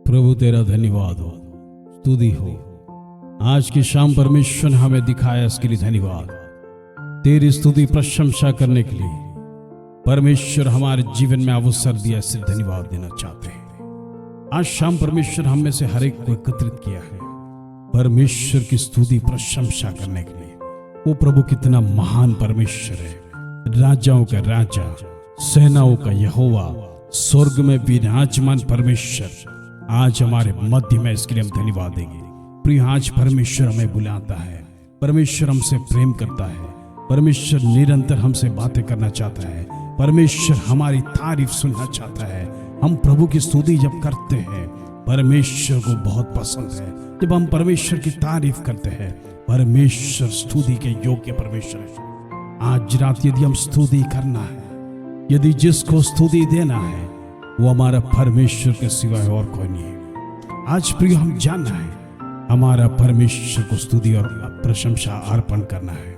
प्रभु तेरा धन्यवाद हो, स्तुति हो। आज की शाम परमेश्वर ने हमें दिखाया, इसके लिए धन्यवाद। तेरी स्तुति प्रशंसा करने के लिए परमेश्वर हमारे जीवन में अवसर दिया, इससे धन्यवाद देना चाहते हैं। आज शाम परमेश्वर हम में से हर एक को एकत्रित किया है परमेश्वर की स्तुति प्रशंसा करने के लिए। वो प्रभु कितना महान परमेश्वर है, राजाओं का राजा, सेनाओं का यहोवा, स्वर्ग में विराजमान परमेश्वर आज हमारे मध्य में, इसके लिए हम धन्यवाद देंगे। प्रिय, आज परमेश्वर हमें बुलाता है, परमेश्वर हमसे प्रेम करता है, परमेश्वर निरंतर हमसे बातें करना चाहता है, परमेश्वर हमारी तारीफ सुनना चाहता है। हम प्रभु की स्तुति जब करते हैं परमेश्वर को बहुत पसंद है। जब हम परमेश्वर की तारीफ करते हैं, परमेश्वर स्तुति के योग्य परमेश्वर है। आज रात यदि हम स्तुति करना है, यदि जिसको स्तुति देना है, वो हमारा परमेश्वर के सिवाय और कोई नहीं है। आज प्रिय, हम जानना है हमारा परमेश्वर को स्तुति और प्रशंसा अर्पण करना है।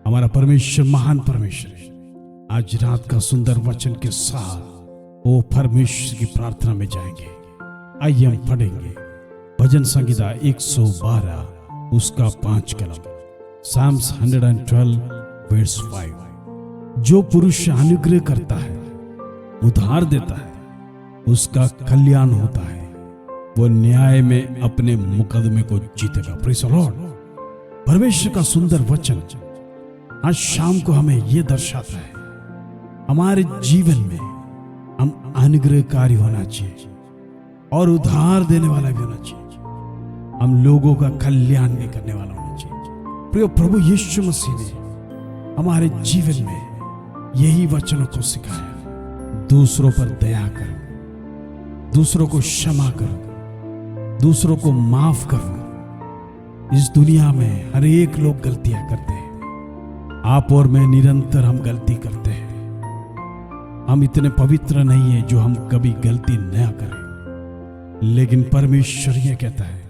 हमारा परमेश्वर महान परमेश्वर है। आज रात का सुंदर वचन के साथ वो परमेश्वर की प्रार्थना में जाएंगे। आइए हम पढ़ेंगे भजन संगीता 112 उसका 5 कलम, Psalms 112 verse 5। जो पुरुष अनुग्रह करता है, उधार देता है, उसका कल्याण होता है। वो न्याय में अपने मुकदमे को जीतेगा। Praise the Lord. परमेश्वर का सुंदर वचन आज शाम को हमें यह दर्शाता है, हमारे जीवन में हम अनुग्रहकारी होना चाहिए और उधार देने वाला भी होना चाहिए। हम लोगों का कल्याण भी करने वाला होना चाहिए। प्रिय, प्रभु यीशु मसीह ने हमारे जीवन में यही वचनों को सिखाया। दूसरों पर दया करो, दूसरों को क्षमा करो, दूसरों को माफ करो। इस दुनिया में हर एक लोग गलतियां करते हैं। आप और मैं निरंतर हम गलती करते हैं। हम इतने पवित्र नहीं है जो हम कभी गलती न करें, लेकिन परमेश्वर ये कहता है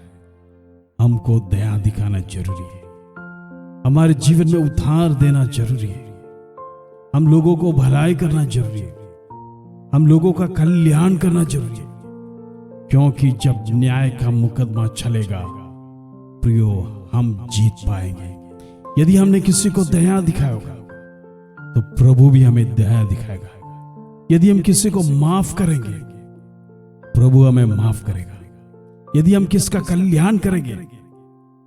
हमको दया दिखाना जरूरी है। हमारे जीवन में उधार देना जरूरी है। हम लोगों को भलाई करना जरूरी है। हम लोगों का कल्याण करना जरूरी है, क्योंकि जब न्याय का मुकदमा चलेगा प्रियो, हम जीत पाएंगे। यदि हमने किसी को दया दिखाया होगा तो प्रभु भी हमें दया दिखाएगा। यदि हम किसी को माफ करेंगे, प्रभु हमें माफ करेगा। यदि हम किसका कल्याण करेंगे,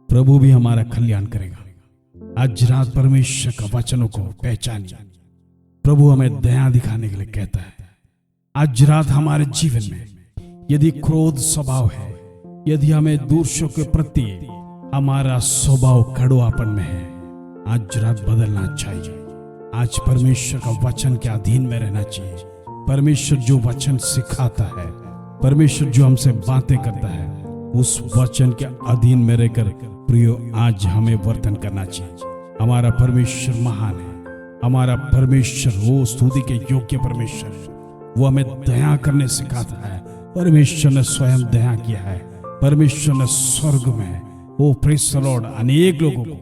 प्रभु भी हमारा कल्याण करेगा। आज रात परमेश्वर का वचनों को पहचानिए। प्रभु हमें दया दिखाने के लिए कहता है। आज रात हमारे जीवन में यदि क्रोध स्वभाव है, यदि हमें दूसरों के प्रति हमारा स्वभाव कड़वापन में है, आज रात बदलना चाहिए। आज परमेश्वर का वचन के अधीन में रहना चाहिए। परमेश्वर जो वचन सिखाता है, परमेश्वर जो हमसे बातें करता है, उस वचन के अधीन में रहकर प्रियो आज हमें वर्तन करना चाहिए। हमारा परमेश्वर महान है। हमारा परमेश्वर वो स्तुति के योग्य परमेश्वर है। वो हमें दया करने सिखाता है। परमेश्वर ने स्वयं दया किया है। परमेश्वर ने स्वर्ग में वो प्रेज़ द लॉर्ड अनेक लोगों को,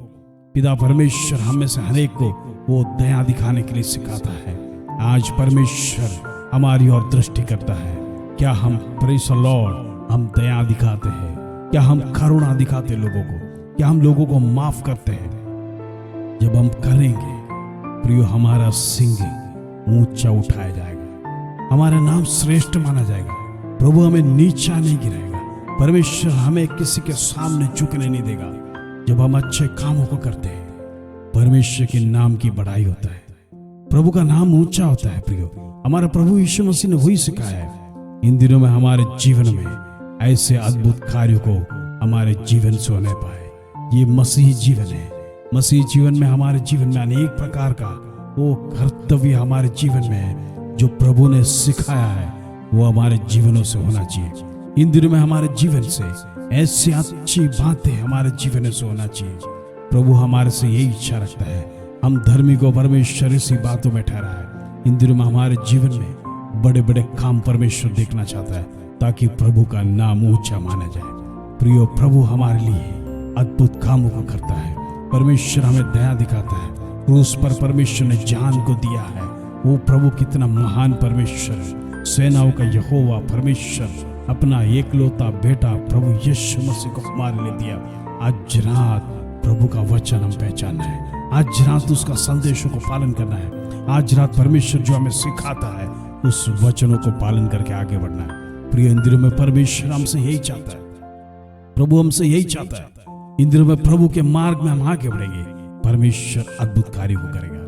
पिता परमेश्वर हम में से अनेक को वो दया दिखाने के लिए सिखाता है। आज परमेश्वर हमारी ओर दृष्टि करता है। क्या हम प्रेज़ द लॉर्ड हम दया दिखाते हैं? क्या हम करुणा दिखाते लोगों को? क्या हम लोगों को माफ करते हैं? जब हम करेंगे प्रियो, हमारा सिंह ऊंचा उठाया जाएगा, हमारा नाम श्रेष्ठ माना जाएगा। प्रभु हमें नीचा नहीं गिराएगा। परमेश्वर हमें किसी के सामने झुकने नहीं देगा। जब हम अच्छे कामों को करते हैं, परमेश्वर के नाम की बड़ाई होता है, प्रभु का नाम ऊंचा होता है। प्रियो, हमारा प्रभु यीशु मसीह ने वही सिखाया है। इन दिनों में हमारे जीवन में ऐसे अद्भुत कार्यों को हमारे जीवन से होने पाए। ये मसीही जीवन है। मसीही जीवन में हमारे जीवन में अनेक प्रकार का वो कर्तव्य हमारे जीवन में है जो प्रभु ने सिखाया है, वो हमारे जीवनों से होना चाहिए। इन दिनों में हमारे जीवन से ऐसी अच्छी बातें हमारे जीवन से होना चाहिए। प्रभु हमारे से यही इच्छा रखता है। हम धर्मी को परमेश्वर इसी बातों में ठहराए। इन दिनों में हमारे जीवन में बड़े बड़े काम परमेश्वर देखना चाहता है, ताकि प्रभु का नाम ऊंचा माना जाए। प्रियो, प्रभु हमारे लिए अद्भुत कामों को करता है। परमेश्वर हमें दया दिखाता है। क्रूस पर परमेश्वर ने जान को दिया है। वो प्रभु कितना महान परमेश्वर है। सेनाओं का यहोवा परमेश्वर अपना एकलौता बेटा प्रभु यीशु मसीह को हमारे लिए दिया। आज रात प्रभु का वचन हम पहचानना है, आज रात उसका संदेशों को पालन करना है, आज रात परमेश्वर जो हमें सिखाता है उस वचनों को पालन करके आगे बढ़ना है। प्रिय इंद्रियों में परमेश्वर हमसे यही चाहता है, प्रभु हमसे यही चाहता है। इंद्रियों में प्रभु के मार्ग में हम आगे बढ़ेंगे, परमेश्वर अद्भुत कार्य को करेगा।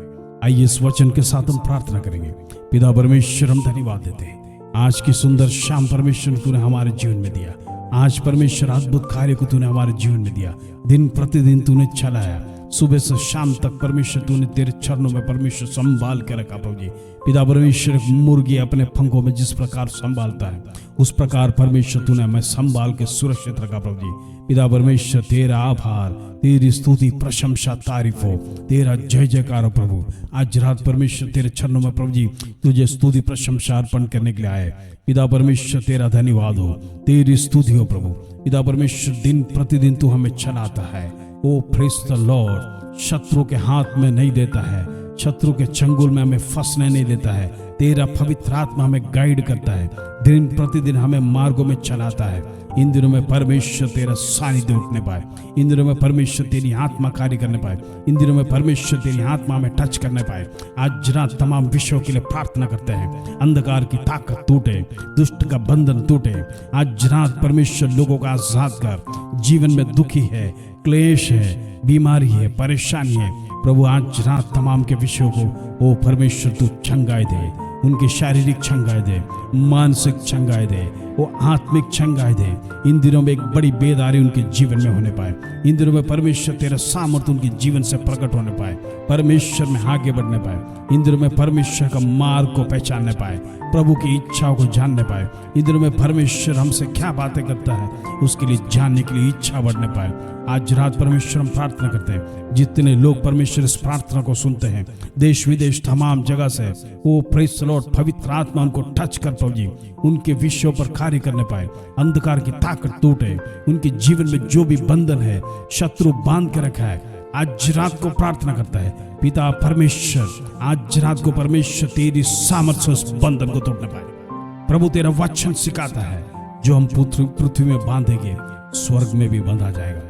आइए इस वचन के साथ हम प्रार्थना करेंगे। पिता परमेश्वर, हम धन्यवाद देते हैं आज की सुंदर शाम परमेश्वर तूने हमारे जीवन में दिया। आज परमेश्वर अद्भुत कार्य को तूने हमारे जीवन में दिया। दिन प्रतिदिन तूने चलाया, सुबह से शाम तक परमेश्वर तूने तेरे चरणों में परमेश्वर संभाल के रखा प्रभु जी। पिता परमेश्वर, मुर्गी अपने पंखों में जिस प्रकार संभालता है उस प्रकार परमेश्वर तूने हमें संभाल के सुरक्षित रखा प्रभु जी। पिता परमेश्वर, तेरा आभार, तेरी स्तुति, प्रशंसा, तारीफ हो, तेरा जय जयकार हो प्रभु। आज रात परमेश्वर तेरे चरणों में प्रभु जी तुझे स्तुति प्रशंसा अर्पण करने के लिए आए। पिता परमेश्वर, तेरा धन्यवाद हो, तेरी स्तुति हो प्रभु। पिता परमेश्वर, दिन प्रतिदिन तू हमें चलाता है। ओ प्रेज द लॉर्ड, शत्रु के हाथ में नहीं देता है, शत्रु के चंगुल में हमें फंसने नहीं देता है। तेरा पवित्र आत्मा हमें गाइड करता है, दिन प्रतिदिन हमें मार्गों में चलाता है। इन दिनों में परमेश्वर तेरा सानिध्य उठने पाए, इन दिनों में परमेश्वर तेरी आत्मा कार्य करने पाए, इन दिनों में परमेश्वर तेरी आत्मा में टच करने पाए। आज रात तमाम विषयों के लिए प्रार्थना करते हैं, अंधकार की ताकत टूटे, दुष्ट का बंधन टूटे। आज रात परमेश्वर लोगों का आजाद कर, जीवन में दुखी है, क्लेश है, बीमारी है, परेशानी है प्रभु, आज रात तमाम के विषयों को ओ परमेश्वर तू छंगाए दे, उनकी शारीरिक छंगाए दे, मानसिक छंगाए दे, वो आत्मिक छंगाए दे। इन दिनों में एक बड़ी बेदारी उनके जीवन में होने पाए, इन दिनों में परमेश्वर तेरा सामर्थ्य उनके जीवन से प्रकट होने पाए, परमेश्वर में आगे बढ़ने पाए। इन दिनों में परमेश्वर का मार्ग को पहचानने पाए, प्रभु की इच्छाओं को जानने पाए। इन दिनों में परमेश्वर हमसे क्या बातें करता है उसके लिए जानने के लिए इच्छा बढ़ने पाए। आज रात परमेश्वर हम प्रार्थना करते हैं, जितने लोग परमेश्वर इस प्रार्थना को सुनते हैं देश विदेश तमाम जगह से, वो प्रेज द लॉर्ड, पवित्र आत्मा उनको टच कर प्रभु जी, उनके विषयों पर कार्य करने पाए, अंधकार की ताकत टूटे, उनके जीवन में जो भी बंधन है शत्रु बांध के रखा है, आज रात को प्रार्थना करता है पिता परमेश्वर, आज रात को परमेश्वर तेरी सामर्थ्य उस बंधन को तोड़ने पाए। प्रभु तेरा वचन सिखाता है, जो हम पृथ्वी में बांधेंगे स्वर्ग में भी बंधा जाएगा,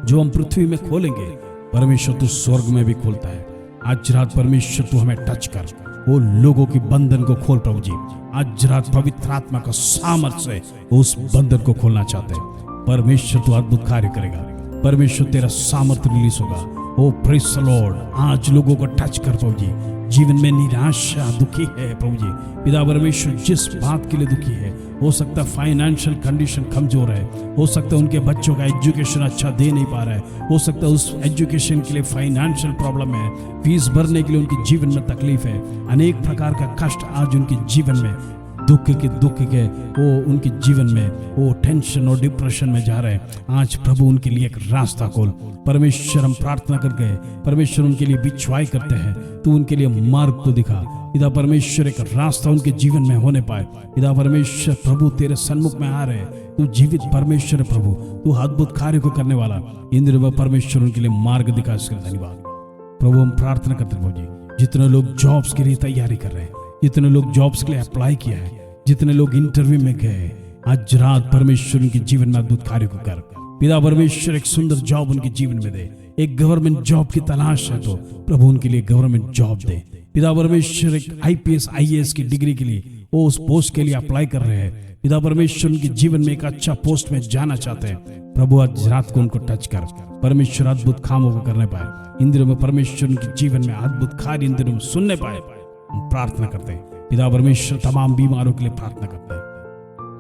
जो हम पृथ्वी में खोलेंगे परमेश्वर तू स्वर्ग में भी खोलता है। आज रात परमेश्वर तू हमें टच कर, वो लोगों की बंधन को खोल प्रभु जी। आज रात पवित्र आत्मा का सामर्थ्य से उस बंधन को खोलना चाहते हैं। परमेश्वर तू अद्भुत कार्य करेगा, परमेश्वर तेरा सामर्थ्य रिलीज होगा। ओ प्रेज द लॉर्ड, आज लोगों को टच कर प्रभु जी, जीवन में निराशा, दुखी है प्रभु जी। पिता परमेश्वर, जिस बात के लिए दुखी है, हो सकता है फाइनेंशियल कंडीशन कमजोर है, हो सकता है उनके बच्चों का एजुकेशन अच्छा दे नहीं पा रहा है, हो सकता है उस एजुकेशन के लिए फाइनेंशियल प्रॉब्लम है, फीस भरने के लिए उनके जीवन में तकलीफ है, अनेक प्रकार का कष्ट आज उनके जीवन में, दुख के वो उनके जीवन में वो टेंशन और डिप्रेशन में जा रहे हैं। आज प्रभु उनके लिए एक रास्ता खोल। परमेश्वर हम प्रार्थना करके परमेश्वर उनके लिए बिछवाई करते हैं, तू उनके लिए मार्ग को दिखा पिता परमेश्वर, एक रास्ता उनके जीवन में होने पाए। पिता परमेश्वर, प्रभु तेरे सन्मुख में आ रहे, तू जीवित परमेश्वर है प्रभु, तू अद्भुत कार्य को करने वाला। इन दिनों में परमेश्वर उनके लिए मार्ग दिखा, इसके धन्यवाद प्रभु। हम प्रार्थना करते प्रभु जी, जितने लोग जॉब्स के लिए तैयारी कर रहे हैं, जितने लोग जॉब्स के लिए अप्लाई किया है, जितने लोग इंटरव्यू में गए, आज रात परमेश्वर उनके जीवन में अद्भुत कार्य को कर। पिता परमेश्वर, एक सुंदर जॉब उनके जीवन में दे। एक गवर्नमेंट जॉब की तलाश है तो प्रभु उनके लिए गवर्नमेंट जॉब दे। पिता परमेश्वर, एक IPS IAS की डिग्री के लिए वो उस पोस्ट के लिए अप्लाई कर रहे हैं। पिता परमेश्वर, उनके जीवन में एक अच्छा पोस्ट में जाना चाहते हैं। प्रभु आज रात को उनको टच कर, परमेश्वर अद्भुत कामों को करने पाए। इन दिनों में परमेश्वर उनके जीवन में अद्भुत कार्य इन दिनों में सुनने पाए। हम प्रार्थना करते हैं पिता परमेश्वर, तमाम बीमारों के लिए प्रार्थना करते हैं।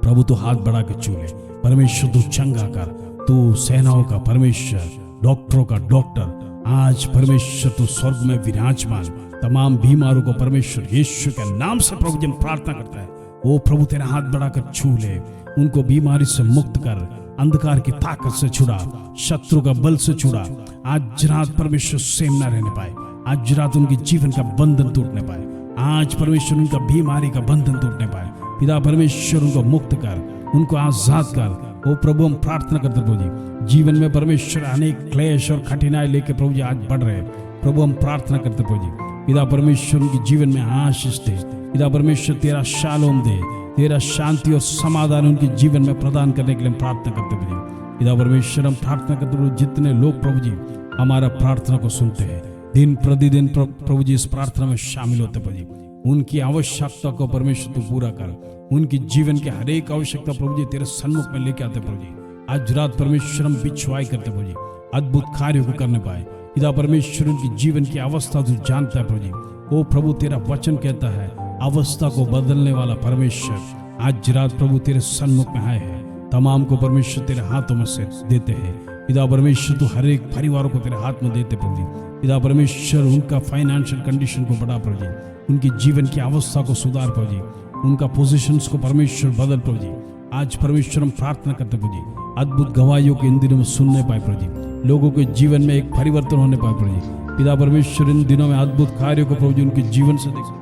प्रभु तू हाथ बढ़ा के छू ले, परमेश्वर तू चंगा कर, तू सेनाओं का परमेश्वर, डॉक्टरों का डॉक्टर, आज परमेश्वर तू स्वर्ग में विराजमान, तमाम बीमारों को परमेश्वर यीशु के नाम से प्रभु जी हम प्रार्थना करता है। वो प्रभु तेरा हाथ बढ़ाकर छू ले, उनको बीमारी से मुक्त कर, अंधकार की ताकत से छुड़ा, शत्रु का बल से छुड़ा। आज रात परमेश्वर सेम ना रहने पाए, आज रात उनके जीवन का बंधन टूटने पाए, आज परमेश्वर उनका बीमारी का बंधन टूटने पाए। पिता परमेश्वर उनको मुक्त कर, उनको आजाद कर। ओ प्रभु हम प्रार्थना करते प्रभु जी, जीवन में परमेश्वर अनेक क्लेश और कठिनाई लेके प्रभु जी आज बढ़ रहे हैं। प्रभु हम प्रार्थना करते प्रभु जी, पिता परमेश्वर उनके जीवन में आशीष दे, पिता परमेश्वर तेरा शालोम दे, तेरा शांति और समाधान उनके जीवन में प्रदान करने के लिए हम प्रार्थना करते प्रभु जी। पिता परमेश्वर हम प्रार्थना करते प्रभु, जितने लोग प्रभु जी हमारा प्रार्थना को सुनते हैं, दिन प्रतिदिन प्रभु जी इस प्रार्थना में शामिल होते प्रभु जी, उनकी आवश्यकता को परमेश्वर तू पूरा कर। उनकी जीवन के हर एक आवश्यकता प्रभु जी तेरे सन्मुख में लेके आते प्रभु जी। आज रात परमेश्वर हम बिछवाई करते प्रभु जी, अद्भुत कार्यों को करने पाए। पिता परमेश्वर उनकी जीवन की अवस्था तू जानता है प्रभु जी। ओ प्रभु तेरा वचन कहता है अवस्था को बदलने वाला परमेश्वर आज रात प्रभु तेरे सन्मुख में आए हैं। तमाम को परमेश्वर तेरे हाथों में से देते हैं। पिता परमेश्वर तू हर एक परिवार को तेरे हाथ में देते प्रभु जी। पिता परमेश्वर उनका फाइनेंशियल कंडीशन को बढ़ा प्रभु जी, उनकी जीवन की अवस्था को सुधार प्रभु जी, उनका पोजीशंस को परमेश्वर बदल प्रभु जी। आज परमेश्वर हम प्रार्थना करते प्रभु जी, अद्भुत गवाहियों के इन दिनों में सुनने पाए प्रभु जी, लोगों के जीवन में एक परिवर्तन होने पाए प्रभु जी। पिता परमेश्वर इन दिनों में अद्भुत कार्यों को प्रभु जी उनके जीवन से देख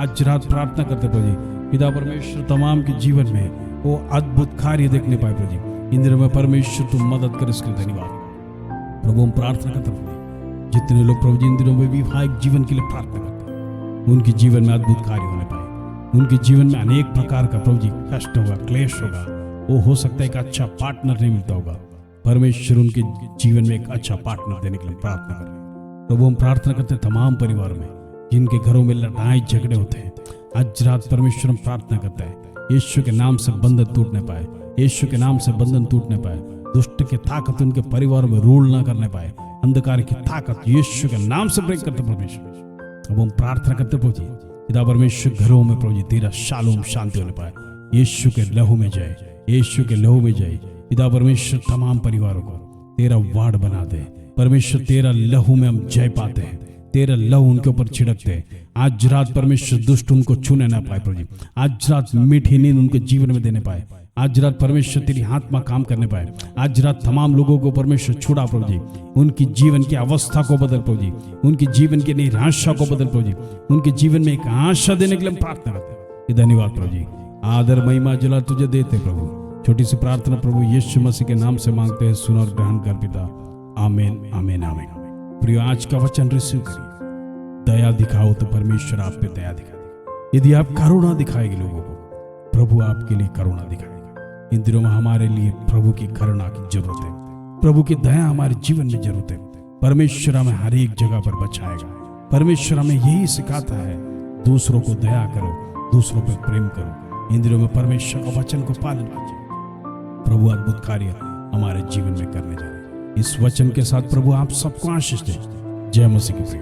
आज रात प्रार्थना करते प्रभु जी। पिता परमेश्वर तमाम के जीवन में वो अद्भुत कार्य देखने पाए प्रभु जी। इन दिनों में परमेश्वर तुम मदद कर, इसके धन्यवाद प्रभु। हम प्रार्थना करते प्रभु जी, जितने लोग प्रभु जी इन दिनों में वैवाहिक जीवन के लिए प्रार्थना करते हैं, उनके जीवन में अद्भुत कार्य होने पाए। उनके जीवन में अनेक प्रकार का प्रभु जी कष्ट होगा, क्लेश होगा, वो हो सकता है एक अच्छा पार्टनर नहीं मिलता होगा। परमेश्वर उनके जीवन में एक अच्छा पार्टनर देने के लिए प्रार्थना कर रहे हैं प्रभु। हम प्रार्थना करते हैं तमाम परिवार में जिनके घरों में लड़ाई झगड़े होते हैं, आज रात परमेश्वर हम प्रार्थना करते हैं यीशु के नाम से बंधन टूटने पाए, यीशु के नाम से बंधन टूटने पाए, दुष्ट की ताकत उनके परिवार में रूल ना करने पाए, अंधकार की ताकत यीशु के नाम से ब्रेक करते परमेश्वर। अब हम प्रार्थना करते प्रभु जी, पिता परमेश्वर घरों में प्रभु जी तेरा शालोम शांति होने पाए, यीशु के लहू में जाए, यीशु के लहू में जाए। पिता परमेश्वर तमाम परिवारों को तेरा वार्ड बना दे परमेश्वर, तेरा लहू में हम जय पाते हैं, तेरा लहू उनके ऊपर छिड़कते हैं। आज रात परमेश्वर दुष्ट उनको छूने ना पाए प्रभु जी, आज रात मीठी नींद उनके जीवन में देने पाए, आज रात परमेश्वर तेरी आत्मा काम करने पाए। आज रात तमाम लोगों को परमेश्वर छुड़ा प्रभु जी, उनकी जीवन की अवस्था को बदल प्रभु जी, उनकी जीवन की निराशा को बदल प्रभु जी, उनके जीवन में एक आशा देने के लिए हम प्रार्थना करते हैं। धन्यवाद प्रभु जी, आदर महिमा जला तुझे देते प्रभु। छोटी सी प्रार्थना प्रभु यीशु मसीह के नाम से मांगते हैं, सुन और ग्रहण कर पिता, आमीन आमीन आमीन। प्रिय आज का वचन रिसीव करिए। दया दिखाओ तो परमेश्वर आप पे दया दिखाएगा। यदि आप करुणा दिखाएंगे लोगों को, प्रभु आपके लिए करुणा दिखाएगा। इन दिनों में हमारे लिए प्रभु की करुणा की जरूरत है, प्रभु की दया हमारे जीवन में जरूरत है। परमेश्वर हमें हर एक जगह पर बचाएगा। परमेश्वर हमें यही सिखाता है, दूसरों को दया करो, दूसरों पर प्रेम करो। इन दिनों में परमेश्वर का वचन को पालन कीजिए। प्रभु अद्भुत कार्य हमारे जीवन में करने जा रहे हैं। इस वचन के साथ प्रभु आप सबको आशीष दे। जय मसीह की।